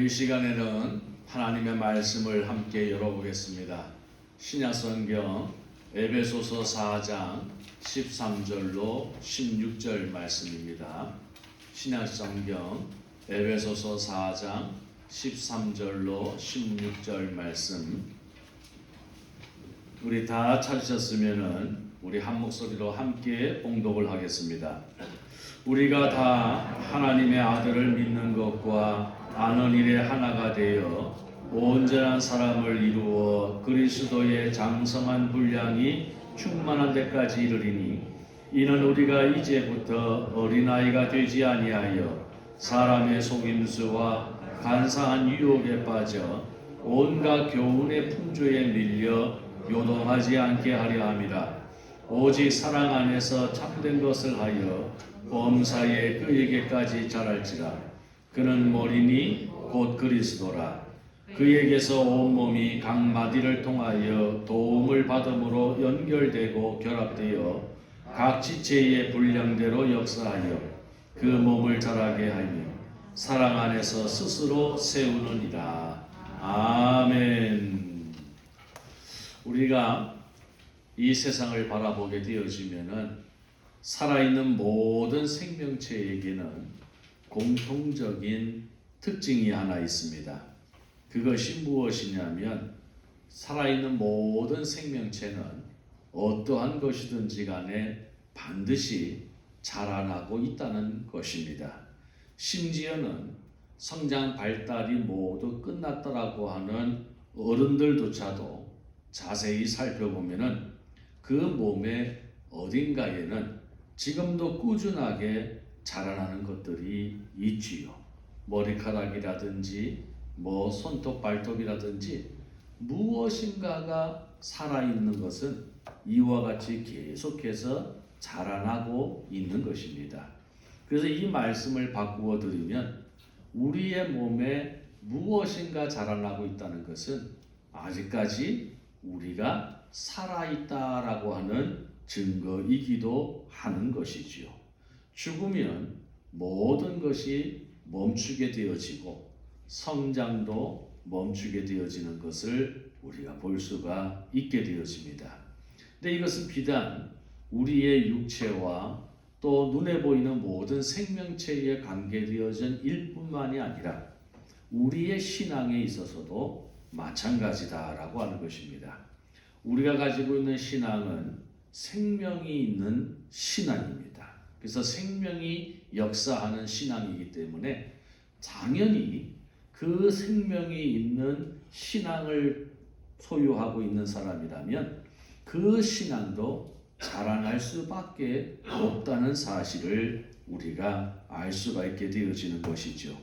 이 시간에는 하나님의 말씀을 함께 열어보겠습니다. 신약성경 에베소서 4장 13절로 16절 말씀입니다. 신약성경 에베소서 4장 13절로 16절 말씀, 우리 다 찾으셨으면은 우리 한 목소리로 함께 봉독을 하겠습니다. 우리가 다 하나님의 아들을 믿는 것과 아는 일에 하나가 되어 온전한 사람을 이루어 그리스도의 장성한 분량이 충만한 데까지 이르리니, 이는 우리가 이제부터 어린아이가 되지 아니하여 사람의 속임수와 간사한 유혹에 빠져 온갖 교훈의 풍조에 밀려 요동하지 않게 하려 함이라. 오직 사랑 안에서 참된 것을 하여 범사에 그에게까지 자랄지라. 그는 머리니 곧 그리스도라. 그에게서 온몸이 각 마디를 통하여 도움을 받음으로 연결되고 결합되어 각 지체의 분량대로 역사하여 그 몸을 자라게 하며 사랑 안에서 스스로 세우느니라. 아멘. 우리가 이 세상을 바라보게 되어지면은 살아있는 모든 생명체에게는 공통적인 특징이 하나 있습니다. 그것이 무엇이냐면, 살아있는 모든 생명체는 어떠한 것이든지 간에 반드시 자라나고 있다는 것입니다. 심지어는 성장 발달이 모두 끝났다라고 하는 어른들조차도 자세히 살펴보면은 그 몸의 어딘가에는 지금도 꾸준하게 자라나는 것들이 있지요. 머리카락이라든지 손톱 발톱이라든지 무엇인가가 살아있는 것은 이와 같이 계속해서 자라나고 있는 것입니다. 그래서 이 말씀을 바꾸어 드리면, 우리의 몸에 무엇인가 자라나고 있다는 것은 아직까지 우리가 살아있다라고 하는 증거이기도 하는 것이지요. 죽으면 모든 것이 멈추게 되어지고 성장도 멈추게 되어지는 것을 우리가 볼 수가 있게 되어집니다. 근데 이것은 비단 우리의 육체와 또 눈에 보이는 모든 생명체에 관계되어진 일뿐만이 아니라 우리의 신앙에 있어서도 마찬가지다라고 하는 것입니다. 우리가 가지고 있는 신앙은 생명이 있는 신앙입니다. 그래서 생명이 역사하는 신앙이기 때문에 당연히 그 생명이 있는 신앙을 소유하고 있는 사람이라면 그 신앙도 자라날 수밖에 없다는 사실을 우리가 알 수가 있게 되어지는 것이죠.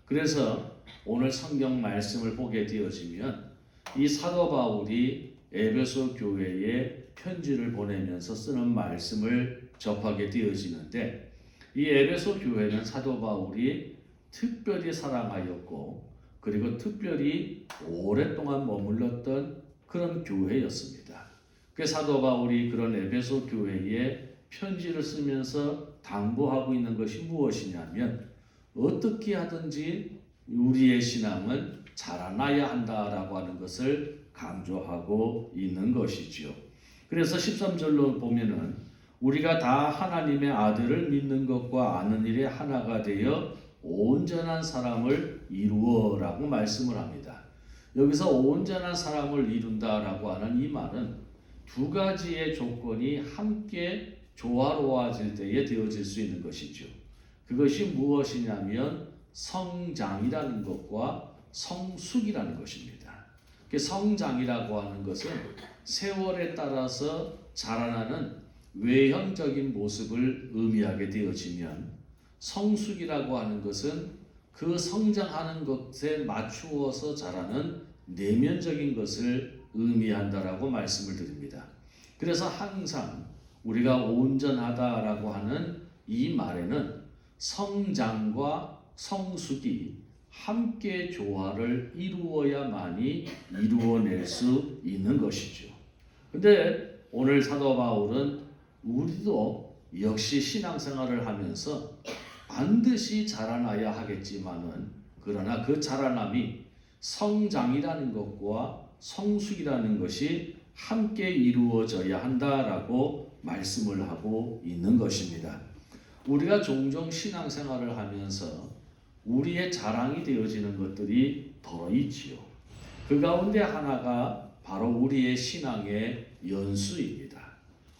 그래서 오늘 성경 말씀을 보게 되어지면 이 사도 바울이 에베소 교회에 편지를 보내면서 쓰는 말씀을 접하게 되어지는데, 이 에베소 교회는 사도 바울이 특별히 사랑하였고 그리고 특별히 오랫동안 머물렀던 그런 교회였습니다. 그 사도 바울이 그런 에베소 교회에 편지를 쓰면서 당부하고 있는 것이 무엇이냐면, 어떻게 하든지 우리의 신앙은 자라나야 한다라고 하는 것을 강조하고 있는 것이지요. 그래서 13절로 보면은 우리가 다 하나님의 아들을 믿는 것과 아는 일에 하나가 되어 온전한 사람을 이루어라고 말씀을 합니다. 여기서 온전한 사람을 이룬다라고 하는 이 말은 두 가지의 조건이 함께 조화로워질 때에 되어질 수 있는 것이죠. 그것이 무엇이냐면 성장이라는 것과 성숙이라는 것입니다. 성장이라고 하는 것은 세월에 따라서 자라나는 외형적인 모습을 의미하게 되어지면, 성숙이라고 하는 것은 그 성장하는 것에 맞추어서 자라는 내면적인 것을 의미한다라고 말씀을 드립니다. 그래서 항상 우리가 온전하다라고 하는 이 말에는 성장과 성숙이 함께 조화를 이루어야만이 이루어낼 수 있는 것이죠. 근데 오늘 사도 바울은 우리도 역시 신앙생활을 하면서 반드시 자라나야 하겠지만은 그러나 그 자라남이 성장이라는 것과 성숙이라는 것이 함께 이루어져야 한다라고 말씀을 하고 있는 것입니다. 우리가 종종 신앙생활을 하면서 우리의 자랑이 되어지는 것들이 더러 있지요. 그 가운데 하나가 바로 우리의 신앙의 연수입니다.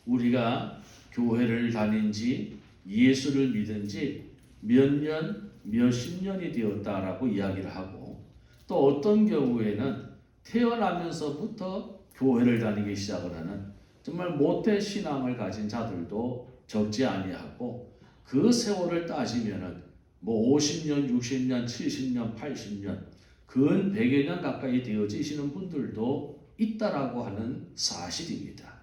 우리가 교회를 다닌 지 예수를 믿은 지 몇 년, 몇십 년이 되었다라고 이야기를 하고 또 어떤 경우에는 태어나면서부터 교회를 다니기 시작을 하는 정말 모태 신앙을 가진 자들도 적지 아니하고 그 세월을 따지면은 뭐 50년, 60년, 70년, 80년, 근 100여 년 가까이 되어지시는 분들도 있다라고 하는 사실입니다.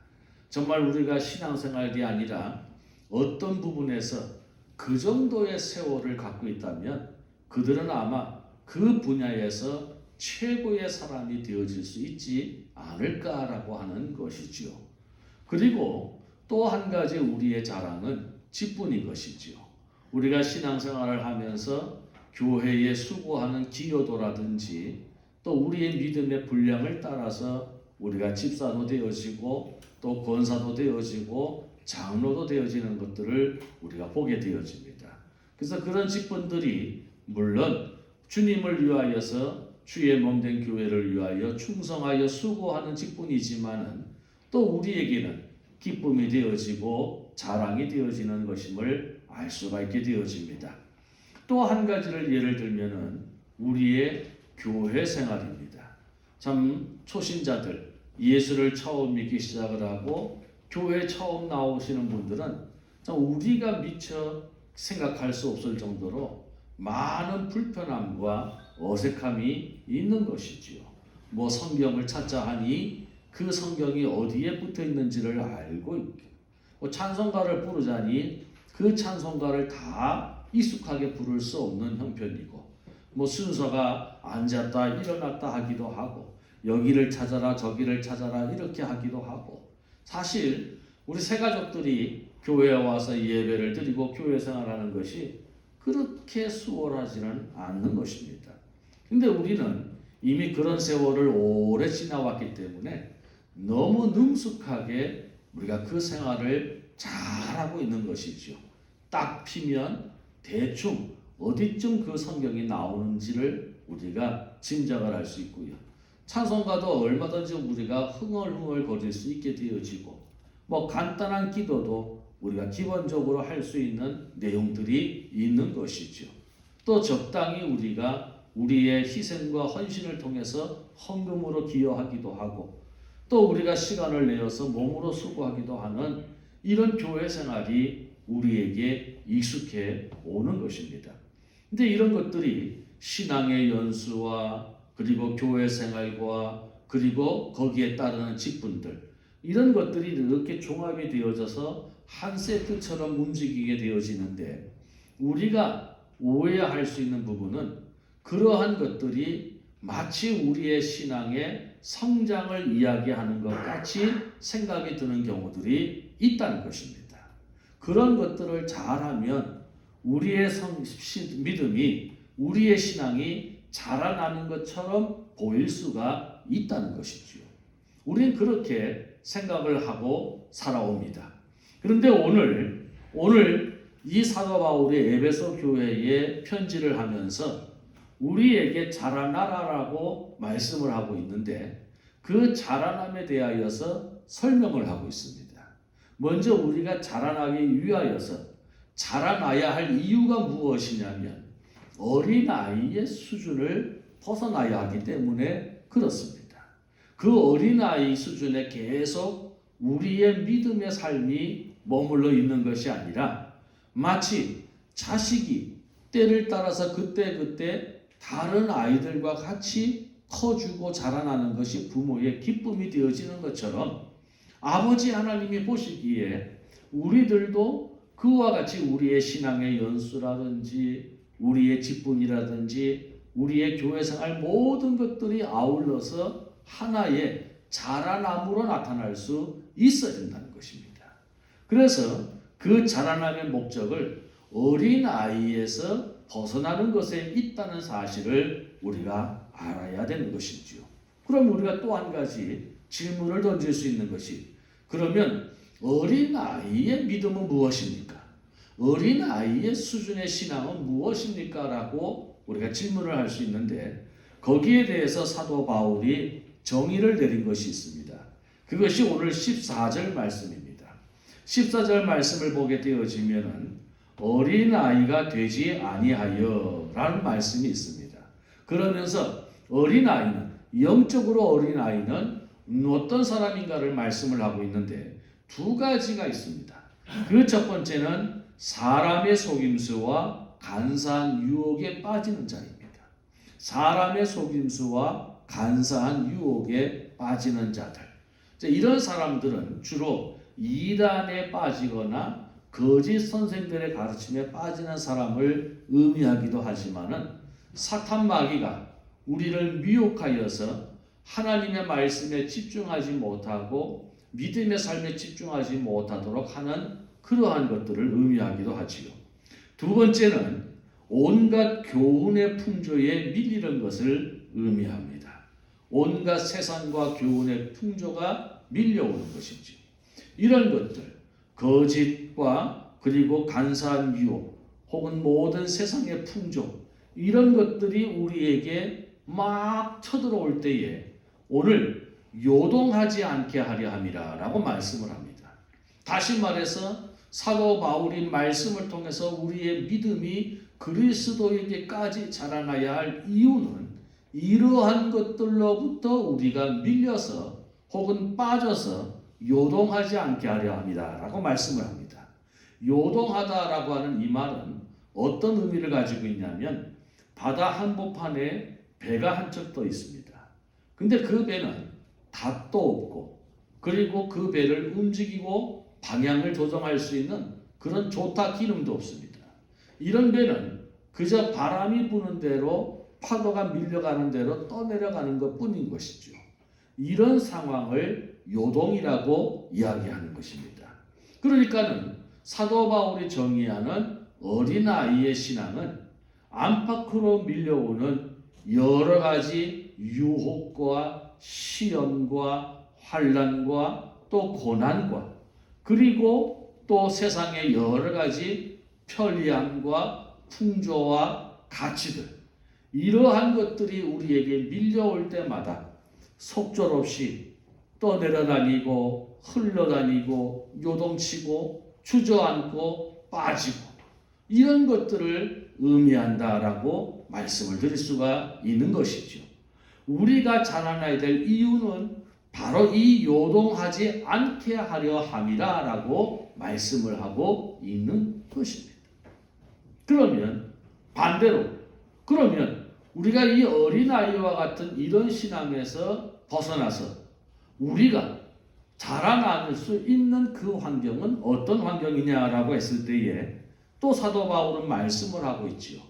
정말 우리가 신앙생활이 아니라 어떤 부분에서 그 정도의 세월을 갖고 있다면 그들은 아마 그 분야에서 최고의 사람이 되어질 수 있지 않을까라고 하는 것이지요. 그리고 또 한 가지 우리의 자랑은 직분인 것이지요. 우리가 신앙생활을 하면서 교회에 수고하는 기여도라든지 또 우리의 믿음의 분량을 따라서 우리가 집사도 되어지고 또 권사도 되어지고 장로도 되어지는 것들을 우리가 보게 되어집니다. 그래서 그런 직분들이 물론 주님을 위하여서 주의 몸된 교회를 위하여 충성하여 수고하는 직분이지만은 또 우리에게는 기쁨이 되어지고 자랑이 되어지는 것임을 알 수가 있게 되어집니다. 또 한 가지를 예를 들면은 우리의 교회 생활입니다. 참 초신자들 예수를 처음 믿기 시작을 하고 교회 처음 나오시는 분들은 참 우리가 미처 생각할 수 없을 정도로 많은 불편함과 어색함이 있는 것이지요. 뭐 성경을 찾자 하니 그 성경이 어디에 붙어 있는지를 알고 있고, 뭐 찬송가를 부르자니 그 찬송가를 다 익숙하게 부를 수 없는 형편이고, 뭐 순서가 앉았다 일어났다 하기도 하고, 여기를 찾아라 저기를 찾아라 이렇게 하기도 하고, 사실 우리 새가족들이 교회에 와서 예배를 드리고 교회 생활하는 것이 그렇게 수월하지는 않는 것입니다. 근데 우리는 이미 그런 세월을 오래 지나왔기 때문에 너무 능숙하게 우리가 그 생활을 잘하고 있는 것이죠. 딱 피면 대충 어디쯤 그 성경이 나오는지를 우리가 짐작을 할 수 있고요. 찬송가도 얼마든지 우리가 흥얼흥얼 거릴 수 있게 되어지고, 뭐 간단한 기도도 우리가 기본적으로 할 수 있는 내용들이 있는 것이죠. 또 적당히 우리가 우리의 희생과 헌신을 통해서 헌금으로 기여하기도 하고, 또 우리가 시간을 내어서 몸으로 수고하기도 하는 이런 교회 생활이 우리에게 익숙해 오는 것입니다. 근데 이런 것들이 신앙의 연수와 그리고 교회 생활과 그리고 거기에 따르는 직분들, 이런 것들이 이렇게 종합이 되어져서 한 세트처럼 움직이게 되어지는데, 우리가 오해할 수 있는 부분은 그러한 것들이 마치 우리의 신앙의 성장을 이야기하는 것 같이 생각이 드는 경우들이 있다는 것입니다. 그런 것들을 잘하면 우리의 믿음이, 우리의 신앙이 자라나는 것처럼 보일 수가 있다는 것이지요. 우리는 그렇게 생각을 하고 살아옵니다. 그런데 오늘 이 사도 바울이 에베소 교회에 편지를 하면서 우리에게 자라나라라고 말씀을 하고 있는데, 그 자라남에 대하여서 설명을 하고 있습니다. 먼저 우리가 자라나기 위하여서 자라나야 할 이유가 무엇이냐면 어린아이의 수준을 벗어나야 하기 때문에 그렇습니다. 그 어린아이 수준에 계속 우리의 믿음의 삶이 머물러 있는 것이 아니라 마치 자식이 때를 따라서 그때그때 다른 아이들과 같이 커주고 자라나는 것이 부모의 기쁨이 되어지는 것처럼 아버지 하나님이 보시기에 우리들도 그와 같이 우리의 신앙의 연수라든지 우리의 직분이라든지 우리의 교회생활 모든 것들이 아울러서 하나의 자라남으로 나타날 수 있어야 된다는 것입니다. 그래서 그 자라남의 목적을 어린아이에서 벗어나는 것에 있다는 사실을 우리가 알아야 되는 것이지요. 그럼 우리가 또 한 가지 질문을 던질 수 있는 것이, 그러면 어린아이의 믿음은 무엇입니까? 어린아이의 수준의 신앙은 무엇입니까? 라고 우리가 질문을 할 수 있는데, 거기에 대해서 사도 바울이 정의를 내린 것이 있습니다. 그것이 오늘 14절 말씀입니다. 14절 말씀을 보게 되어지면은 어린아이가 되지 아니하여 라는 말씀이 있습니다. 그러면서 어린아이는, 영적으로 어린아이는 어떤 사람인가를 말씀을 하고 있는데 두 가지가 있습니다. 그 첫 번째는 사람의 속임수와 간사한 유혹에 빠지는 자입니다. 사람의 속임수와 간사한 유혹에 빠지는 자들. 이런 사람들은 주로 이단에 빠지거나 거짓 선생들의 가르침에 빠지는 사람을 의미하기도 하지만은, 사탄 마귀가 우리를 미혹하여서 하나님의 말씀에 집중하지 못하고 믿음의 삶에 집중하지 못하도록 하는 그러한 것들을 의미하기도 하지요. 두 번째는 온갖 교훈의 풍조에 밀리는 것을 의미합니다. 온갖 세상과 교훈의 풍조가 밀려오는 것이지. 이런 것들, 거짓과 그리고 간사한 유혹, 혹은 모든 세상의 풍조, 이런 것들이 우리에게 막 쳐들어올 때에 오늘 요동하지 않게 하려 함이라 라고 말씀을 합니다. 다시 말해서 사도 바울이 말씀을 통해서 우리의 믿음이 그리스도에게까지 자라나야 할 이유는 이러한 것들로부터 우리가 밀려서 혹은 빠져서 요동하지 않게 하려 합니다 라고 말씀을 합니다. 요동하다라고 하는 이 말은 어떤 의미를 가지고 있냐면, 바다 한복판에 배가 한 척 떠 있습니다. 근데 그 배는 닷도 없고, 그리고 그 배를 움직이고 방향을 조정할 수 있는 그런 조타 기능도 없습니다. 이런 배는 그저 바람이 부는 대로, 파도가 밀려가는 대로 떠내려가는 것 뿐인 것이죠. 이런 상황을 요동이라고 이야기하는 것입니다. 그러니까는 사도 바울이 정의하는 어린아이의 신앙은 안팎으로 밀려오는 여러 가지 유혹과 시험과 환난과 또 고난과, 그리고 또 세상의 여러 가지 편리함과 풍조와 가치들, 이러한 것들이 우리에게 밀려올 때마다 속절없이 떠내려다니고 흘러다니고 요동치고 주저앉고 빠지고, 이런 것들을 의미한다라고 말씀을 드릴 수가 있는 것이죠. 우리가 자라나야 될 이유는 바로 이 요동하지 않게 하려 함이라 라고 말씀을 하고 있는 것입니다. 그러면 반대로, 그러면 우리가 이 어린아이와 같은 이런 신앙에서 벗어나서 우리가 자라나는 수 있는 그 환경은 어떤 환경이냐라고 했을 때에 또 사도 바울은 말씀을 하고 있지요.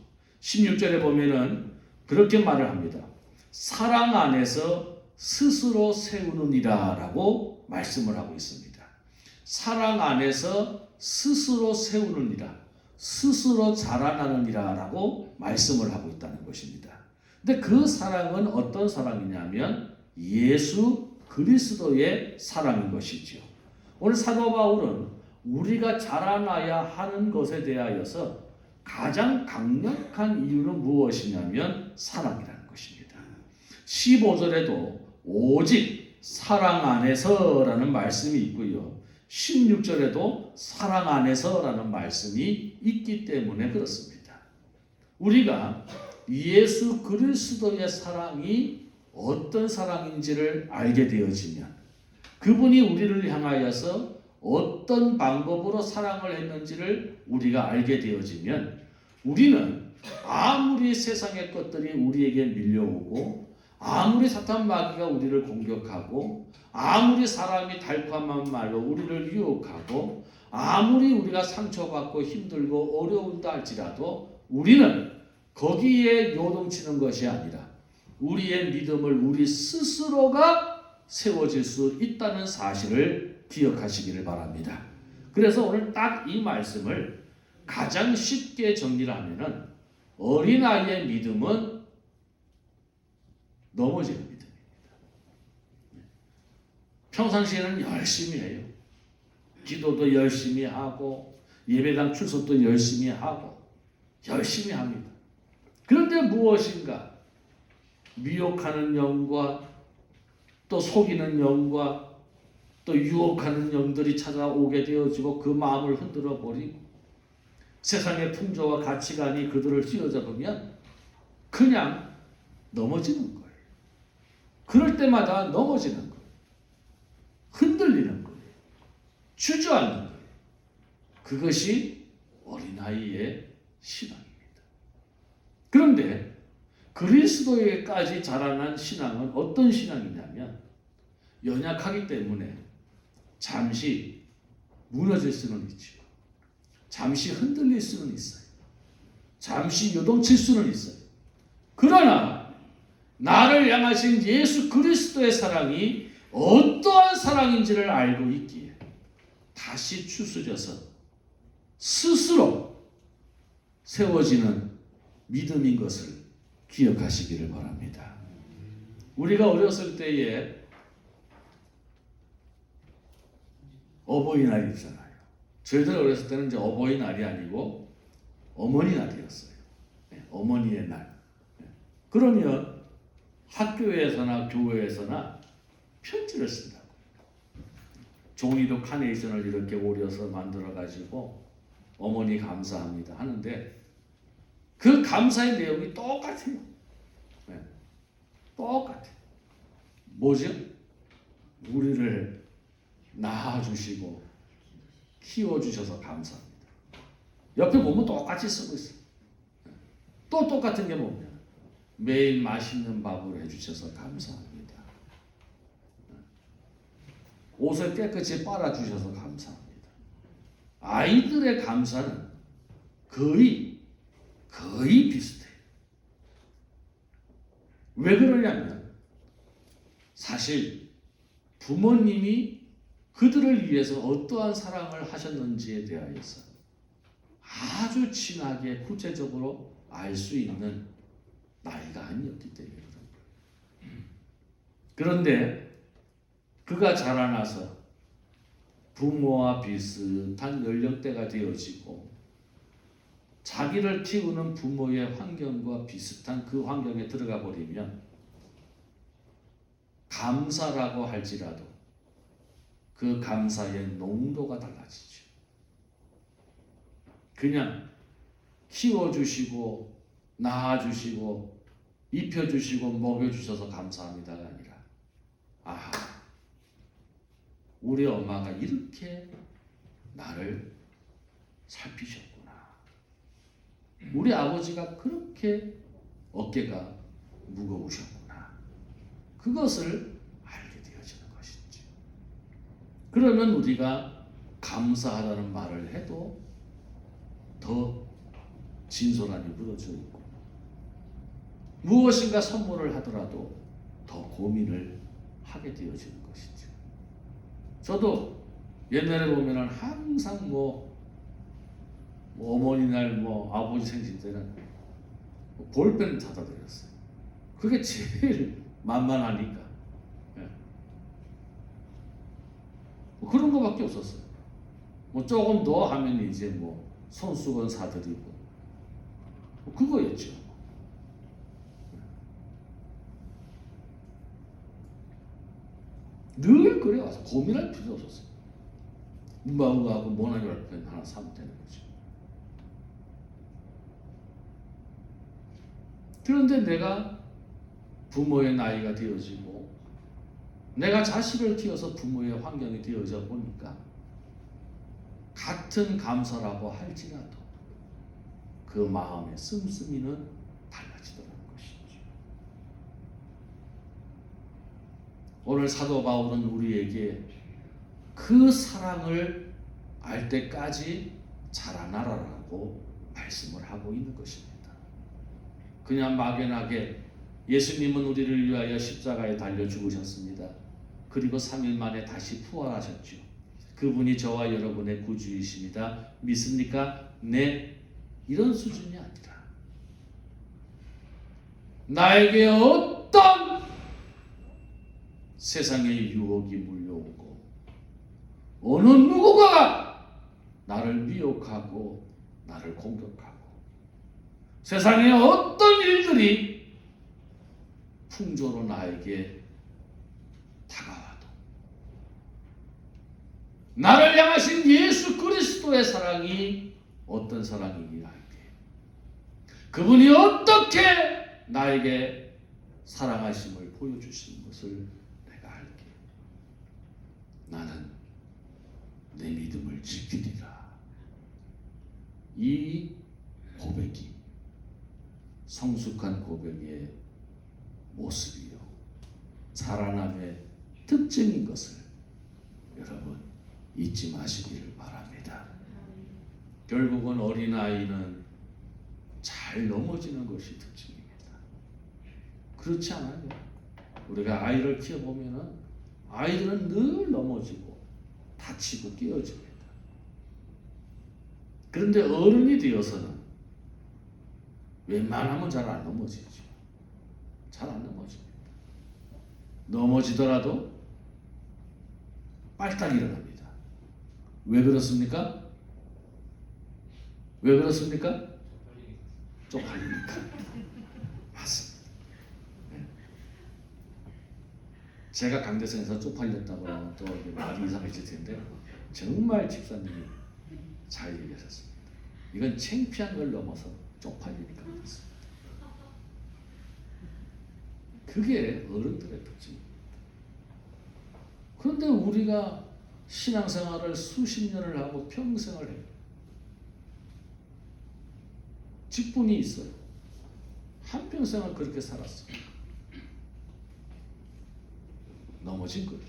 16절에 보면은 그렇게 말을 합니다. 사랑 안에서 스스로 세우느니라 라고 말씀을 하고 있습니다. 사랑 안에서 스스로 세우느니라, 스스로 자라나느니라 라고 말씀을 하고 있다는 것입니다. 근데 그 사랑은 어떤 사랑이냐면 예수 그리스도의 사랑인 것이지요. 오늘 사도 바울은 우리가 자라나야 하는 것에 대하여서 가장 강력한 이유는 무엇이냐면 사랑이라는 것입니다. 15절에도 오직 사랑 안에서라는 말씀이 있고요. 16절에도 사랑 안에서라는 말씀이 있기 때문에 그렇습니다. 우리가 예수 그리스도의 사랑이 어떤 사랑인지를 알게 되어지면, 그분이 우리를 향하여서 어떤 방법으로 사랑을 했는지를 우리가 알게 되어지면, 우리는 아무리 세상의 것들이 우리에게 밀려오고, 아무리 사탄 마귀가 우리를 공격하고, 아무리 사람이 달콤한 말로 우리를 유혹하고, 아무리 우리가 상처받고 힘들고 어려운다 할지라도 우리는 거기에 요동치는 것이 아니라 우리의 믿음을 우리 스스로가 세워질 수 있다는 사실을 기억하시기를 바랍니다. 그래서 오늘 딱 이 말씀을 가장 쉽게 정리를 하면은, 어린아이의 믿음은 넘어지는 믿음입니다. 평상시에는 열심히 해요. 기도도 열심히 하고 예배당 출석도 열심히 하고 열심히 합니다. 그런데 무엇인가 미혹하는 영과 또 속이는 영과 또 유혹하는 영들이 찾아오게 되어지고 그 마음을 흔들어 버리고 세상의 풍조와 가치관이 그들을 휘어잡으면 그냥 넘어지는 거예요. 그럴 때마다 넘어지는 거예요. 흔들리는 거예요. 주저앉는 거예요. 그것이 어린아이의 신앙입니다. 그런데 그리스도에까지 자라난 신앙은 어떤 신앙이냐면 연약하기 때문에 잠시 무너질 수는 있죠. 잠시 흔들릴 수는 있어요. 잠시 요동칠 수는 있어요. 그러나 나를 향하신 예수 그리스도의 사랑이 어떠한 사랑인지를 알고 있기에 다시 추스려서 스스로 세워지는 믿음인 것을 기억하시기를 바랍니다. 우리가 어렸을 때에 어버이날이 있잖아요. 저희들 어렸을 때는 이제 어버이날이 아니고 어머니 날이었어요. 어머니의 날. 그러면 학교에서나 교회에서나 편지를 쓴다고. 종이도 카네이션을 이렇게 오려서 만들어가지고 어머니 감사합니다 하는데 그 감사의 내용이 똑같아요. 똑같아요. 뭐죠? 우리를 낳아주시고 키워주셔서 감사합니다. 옆에 보면 똑같이 쓰고 있어요. 또 똑같은 게 뭐냐? 매일 맛있는 밥을 해주셔서 감사합니다. 옷을 깨끗이 빨아주셔서 감사합니다. 아이들의 감사는 거의 비슷해요. 왜 그러냐면 사실 부모님이 그들을 위해서 어떠한 사랑을 하셨는지에 대하여서 아주 진하게 구체적으로 알 수 있는 나이가 아니었기 때문에 그런 거예요. 그런데 그가 자라나서 부모와 비슷한 연령대가 되어지고 자기를 키우는 부모의 환경과 비슷한 그 환경에 들어가 버리면 감사라고 할지라도 그 감사의 농도가 달라지죠. 그냥 키워주시고 낳아주시고 입혀주시고 먹여주셔서 감사합니다가 아니라 우리 엄마가 이렇게 나를 살피셨구나. 우리 아버지가 그렇게 어깨가 무거우셨구나. 그것을 알게 되어지는 것이죠. 그러면 우리가 감사하다는 말을 해도 더 진솔함이 묻어져 있고 무엇인가 선물을 하더라도 더 고민을 하게 되어지는 것이죠. 저도 옛날에 보면은 항상 어머니날 아버지 생신 때는 볼펜 사다 드렸어요. 그게 제일 만만하니까. 그런 거밖에 없었어요. 조금 더 하면 이제 손수건 사드리고 그거였죠. 늘 그래와서 고민할 필요 없었어요. 문방구하고 모나미랄 펜 하나 사면 되는 거죠. 그런데 내가 부모의 나이가 되어지고 내가 자식을 키워서 부모의 환경이 되어져 보니까 같은 감사라고 할지라도 그 마음의 씀씀이는 달라지더라는 것이죠. 오늘 사도 바울은 우리에게 그 사랑을 알 때까지 자라나라라고 말씀을 하고 있는 것입니다. 그냥 막연하게 예수님은 우리를 위하여 십자가에 달려 죽으셨습니다. 그리고 3일 만에 다시 부활하셨죠. 그분이 저와 여러분의 구주이십니다. 믿습니까? 네. 이런 수준이 아니라 나에게 어떤 세상의 유혹이 물려오고 어느 누구가 나를 미혹하고 나를 공격하고 세상의 어떤 일들이 풍조로 나에게 다가와도 나를 향하신 예수 그리스도의 사랑이 어떤 사랑이기를 알게, 그분이 어떻게 나에게 사랑하심을 보여주신 것을 내가 알게, 나는 내 믿음을 지키리라. 이 고백이 성숙한 고백의 모습이요, 살아남의 특징인 것을 여러분 잊지 마시기를 바랍니다. 결국은 어린아이는 잘 넘어지는 것이 특징입니다. 그렇지 않아요? 우리가 아이를 키워보면 아이들은 늘 넘어지고 다치고 깨어집니다. 그런데 어른이 되어서는 웬만하면 잘 안 넘어지죠. 잘 안 넘어집니다. 넘어지더라도 빨딱 일어납니다. 왜 그렇습니까? 왜 그렇습니까? 쪽팔리니까. 맞습니다. 네. 제가 강대성에서 쪽팔렸다고 하면 또 말이 이상해질 텐데 정말 집사님이 잘 얘기하셨습니다. 이건 창피한 걸 넘어서 쪽팔리니까 그렇습니다. 그게 어른들의 특징입니다. 그런데 우리가 신앙생활을 수십 년을 하고 평생을 해요. 직분이 있어요. 한평생을 그렇게 살았어요. 넘어진 거예요.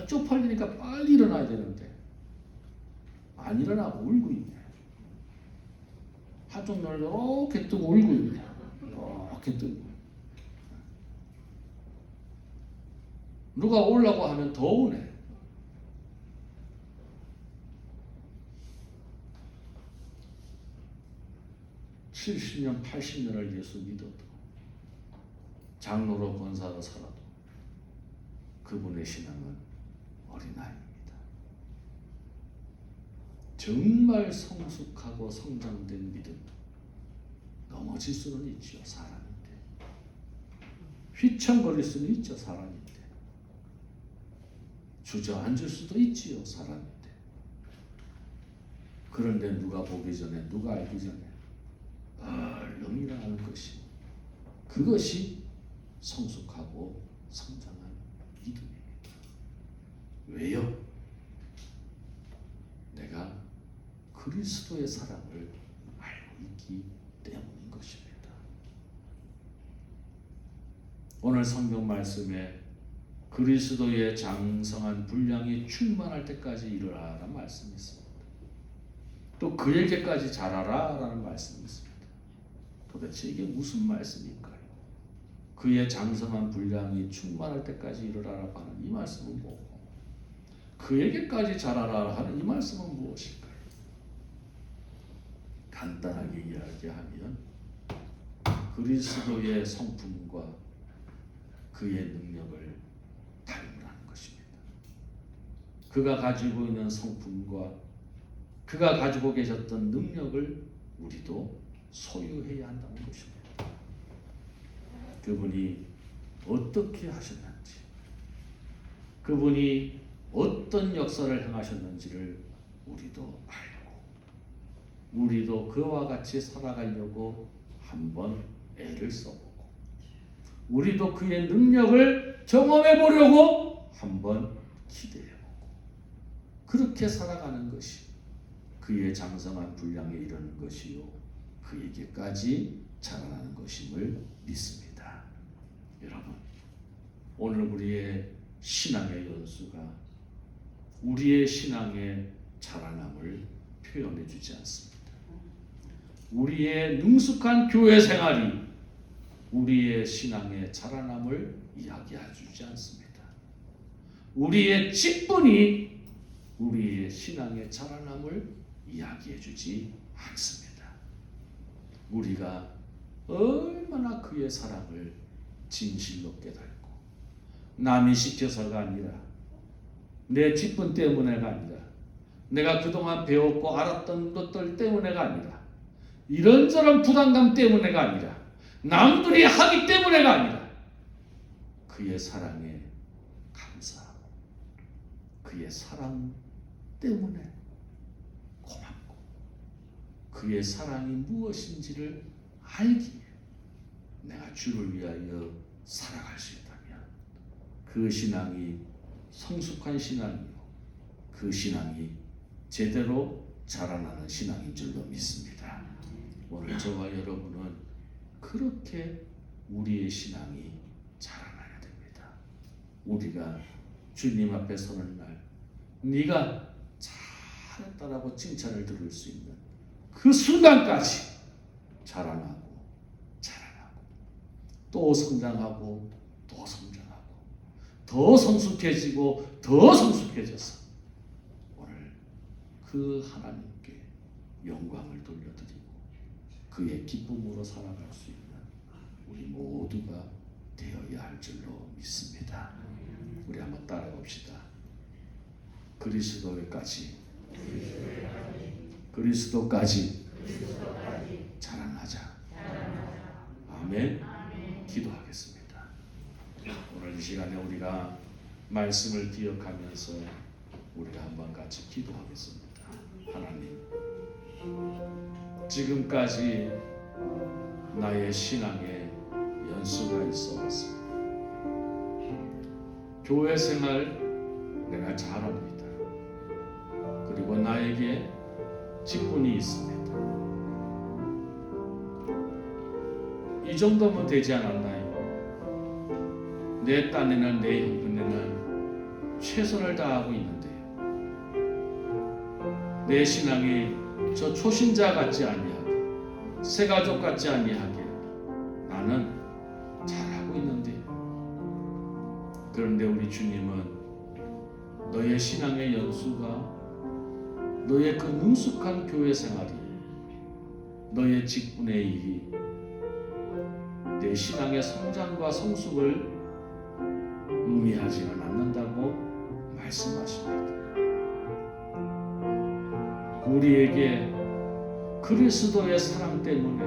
쪽팔리니까 빨리 일어나야 되는데 안 일어나고 울고 있네. 한쪽 눈을 이렇게 뜨고 울고 있네. 이렇게 뜨고. 누가 오려고 하면 더 우네. (70년) (80년을) 예수 믿어도 장로로 권사로 살아도 그분의 신앙은 어린아이입니다. 정말 성숙하고 성장된 믿음, 넘어질 수는 있죠. 사람인데 휘청거릴 수는 있죠. 사람인데 주저앉을 수도 있지요. 사람인데. 그런데 누가 보기 전에, 누가 알기 전에 얼른 일어나는 것이, 그것이 성숙하고 성장한 믿음입니다. 왜요? 내가 그리스도의 사랑을 알고 있기 때문인 것입니다. 오늘 성경 말씀에 그리스도의 장성한 분량이 충만할 때까지 이르라라는 말씀이 있습니다. 또 그에게까지 자라라 라는 말씀이 있습니다. 도대체 이게 무슨 말씀일까요? 그의 장성한 분량이 충만할 때까지 이르라라고 하는 이 말씀은 뭐고, 그에게까지 자라라 하는 이 말씀은 무엇일까요? 간단하게 이야기하면 그리스도의 성품과 그의 능력을 닮으라는 것입니다. 그가 가지고 있는 성품과 그가 가지고 계셨던 능력을 우리도 소유해야 한다는 것입니다. 그분이 어떻게 하셨는지, 그분이 어떤 역사를 행하셨는지를 우리도 알고, 우리도 그와 같이 살아가려고 한번 애를 써보고, 우리도 그의 능력을 경험해 보려고 한번 기대해 보고, 그렇게 살아가는 것이 그의 장성한 분량에 이르는 것이요, 그에게까지 자라나는 것임을 믿습니다. 여러분, 오늘 우리의 신앙의 연수가 우리의 신앙의 자라남을 표현해 주지 않습니다. 우리의 능숙한 교회 생활이 우리의 신앙의 자라남을 이야기해 주지 않습니다. 우리의 직분이 우리의 신앙의 자라남을 이야기해 주지 않습니다. 우리가 얼마나 그의 사랑을 진실로 깨닫고, 남이 시켜서가 아니라, 내 직분 때문에가 아니라, 내가 그동안 배웠고 알았던 것들 때문에가 아니라, 이런저런 부담감 때문에가 아니라, 남들이 하기 때문에가 아니라, 그의 사랑에 감사하고 그의 사랑 때문에 고맙고 그의 사랑이 무엇인지를 알기에 내가 주를 위하여 살아갈 수 있다면 그 신앙이 성숙한 신앙이요, 그 신앙이 제대로 자라나는 신앙인 줄로 믿습니다. 오늘 저와 여러분은 그렇게 우리의 신앙이 자라나야 됩니다. 우리가 주님 앞에 서는 날 네가 잘했다라고 칭찬을 들을 수 있는 그 순간까지 자라나고 또 성장하고 또 성장하고 더 성숙해지고 더 성숙해져서 오늘 그 하나님께 영광을 돌려드리고 그의 기쁨으로 살아갈 수 있는 우리 모두가 되어야 할 줄로 믿습니다. 우리 한번 따라봅시다. 그리스도까지 자랑하자. 아멘. 기도하겠습니다. 오늘 이 시간에 우리가 말씀을 기억하면서 우리가 한번 같이 기도하겠습니다. 하나님, 지금까지 나의 신앙에 연수가 있어 왔습니다. 교회 생활 내가 잘합니다. 그리고 나에게 직분이 있습니다. 이 정도면 되지 않았나요? 내 딴에는 내 형편에는 최선을 다하고 있는데요. 내 신앙이 저 초신자 같지 아니하게, 새가족 같지 아니하게 나는 잘하고 있는데요. 그런데 우리 주님은 너의 신앙의 연수가, 너의 그 능숙한 교회 생활이, 너의 직분의 일이 내 신앙의 성장과 성숙을 의미하지는 않는다고 말씀하십니다. 우리에게 그리스도의 사랑 때문에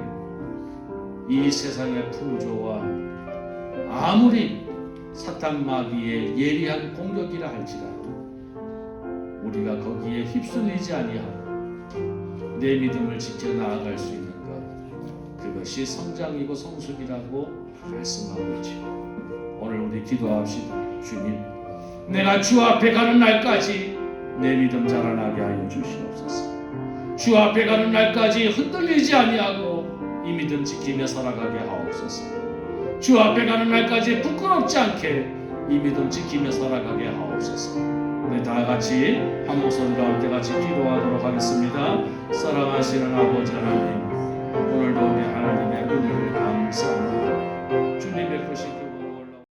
이 세상의 풍조와 아무리 사탄 마귀의 예리한 공격이라 할지라도 우리가 거기에 휩쓸리지 아니하고 내 믿음을 지켜 나아갈 수 있는 것, 그것이 성장이고 성숙이라고 말씀하고 있죠. 오늘 우리 기도합시다. 주님, 내가 주 앞에 가는 날까지 내 믿음 자라나게 하여 주시옵소서. 주 앞에 가는 날까지 흔들리지 아니하고 이 믿음 지키며 살아가게 하옵소서. 주 앞에 가는 날까지 부끄럽지 않게 이 믿음 지키며 살아가게 하옵소서. 우리 다 같이 한 목소리로 함께 같이 기도하도록 하겠습니다. 사랑하시는 아버지 하나님, 오늘도 우리 하나님의 은혜를 감사합니다. 주님의 것이